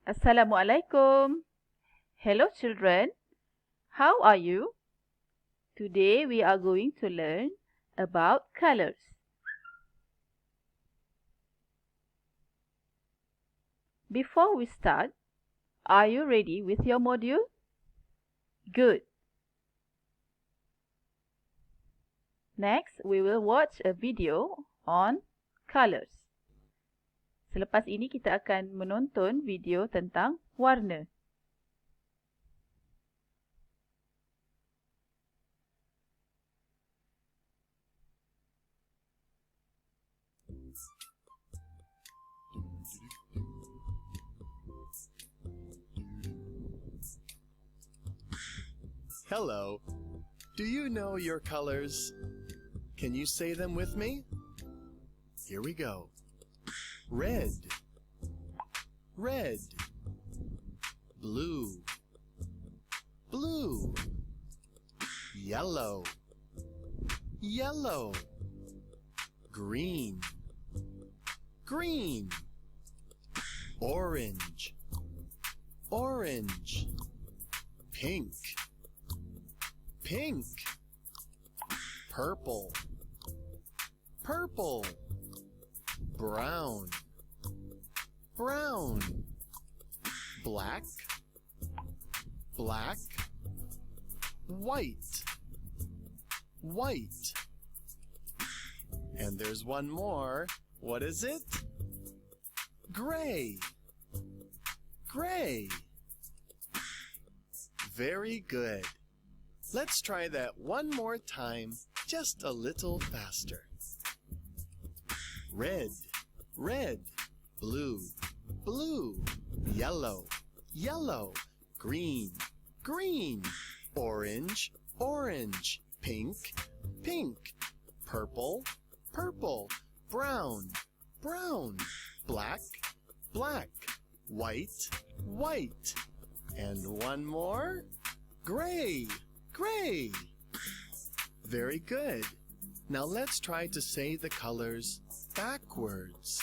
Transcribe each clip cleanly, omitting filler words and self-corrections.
Assalamualaikum. Hello children, how are you? Today we are going to learn about colors. Before we start, are you ready with your module? Good. Next, we will watch a video on colors. Selepas ini kita akan menonton video tentang warna. Hello. Do you know your colors? Can you say them with me? Here we go. Red, red, blue, blue, yellow, yellow, green, green, orange, orange, pink, pink, purple, purple, brown, brown, black, black, white, white. And there's one more. What is it? Gray, gray. Very good. Let's try that one more time, just a little faster. Red, red, blue, blue, yellow, yellow, green, green, orange, orange, pink, pink, purple, purple, brown, brown, black, black, white, white. And one more. Gray, gray. Very good. Now let's try to say the colors backwards.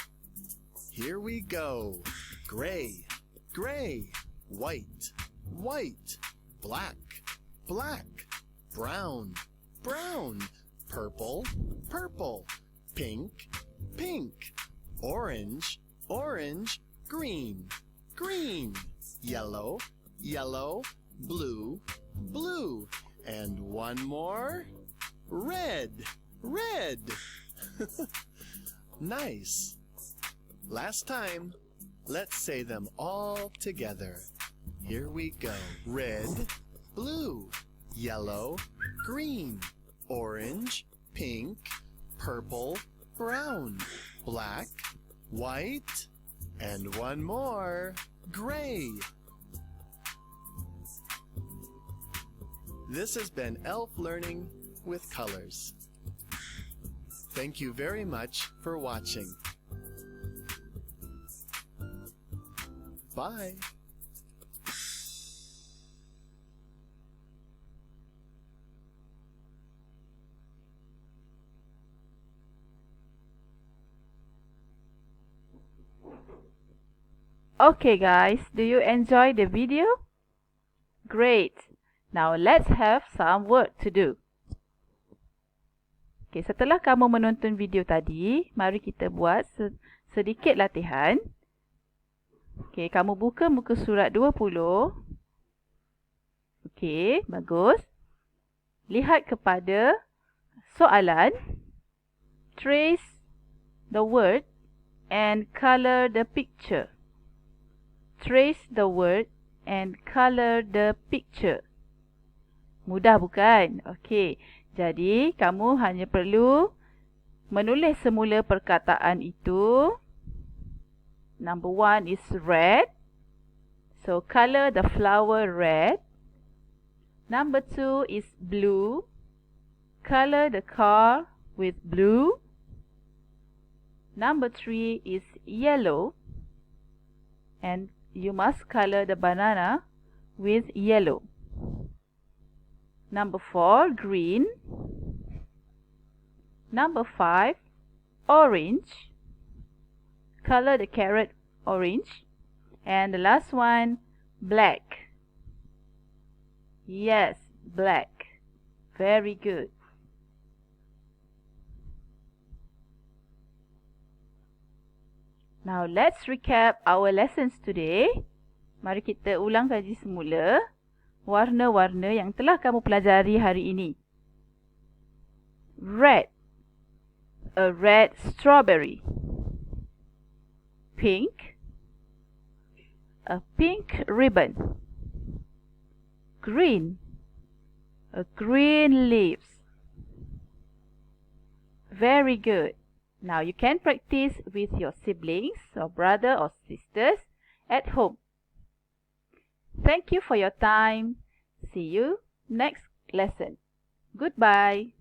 Here we go. Gray, gray, white, white, black, black, brown, brown, purple, purple, pink, pink, orange, orange, green, green, yellow, yellow, blue, blue, and one more. Red, red. Nice. Last time, let's say them all together. Here we go. Red, blue, yellow, green, orange, pink, purple, brown, black, white, and one more. Gray. This has been Elf Learning with Colors. Thank you very much for watching. Bye. Okay guys, do you enjoy the video? Great. Now let's have some work to do. Okay, setelah kamu menonton video tadi, mari kita buat sedikit latihan. Okay, kamu buka muka surat 20. Okay, bagus. Lihat kepada soalan. Trace the word and color the picture. Trace the word and color the picture. Mudah bukan? Okey. Jadi, kamu hanya perlu menulis semula perkataan itu. Number 1 is red. So, color the flower red. Number 2 is blue. Color the car with blue. Number 3 is yellow. And you must color the banana with yellow. Number 4, green. Number 5, orange. Color the carrot orange. And the last one, black. Yes, black. Very good. Now let's recap our lessons today. Mari kita ulang kaji semula warna-warna yang telah kamu pelajari hari ini. Red, a red strawberry. Pink, a pink ribbon. Green, a green leaves. Very good. Now you can practice with your siblings or brother or sisters at home. Thank you for your time. See you next lesson. Goodbye.